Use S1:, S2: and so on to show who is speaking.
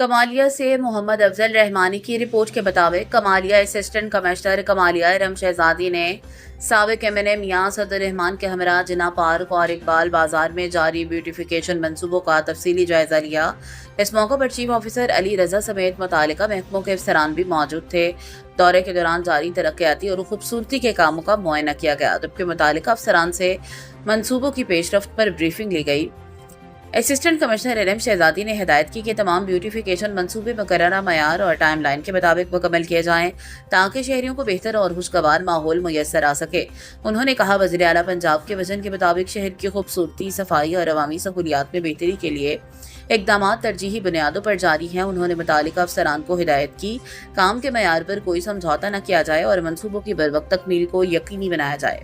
S1: کمالیہ سے محمد افضل رحمانی کی رپورٹ کے مطابق کمالیہ اسسٹنٹ کمشنر کمالیہ ارم شہزادی نے سابق ایم این اے میاں صدر رحمان کے ہمراہ جناح پارک اور اقبال بازار میں جاری بیوٹیفیکیشن منصوبوں کا تفصیلی جائزہ لیا۔ اس موقع پر چیف آفیسر علی رضا سمیت متعلقہ محکموں کے افسران بھی موجود تھے۔ دورے کے دوران جاری ترقیاتی اور خوبصورتی کے کاموں کا معائنہ کیا گیا، جبکہ متعلقہ افسران سے منصوبوں کی پیش رفت پر بریفنگ لی گئی۔ اسسٹنٹ کمشنر ارم شہزادی نے ہدایت کی کہ تمام بیوٹیفیکیشن منصوبے مقررہ معیار اور ٹائم لائن کے مطابق مکمل کیے جائیں تاکہ شہریوں کو بہتر اور خوشگوار ماحول میسر آ سکے۔ انہوں نے کہا، وزیر اعلیٰ پنجاب کے وژن کے مطابق شہر کی خوبصورتی، صفائی اور عوامی سہولیات میں بہتری کے لیے اقدامات ترجیحی بنیادوں پر جاری ہیں۔ انہوں نے متعلقہ افسران کو ہدایت کی کام کے معیار پر کوئی سمجھوتہ نہ کیا جائے اور منصوبوں کی بروقت تکمیل کو یقینی بنایا جائے۔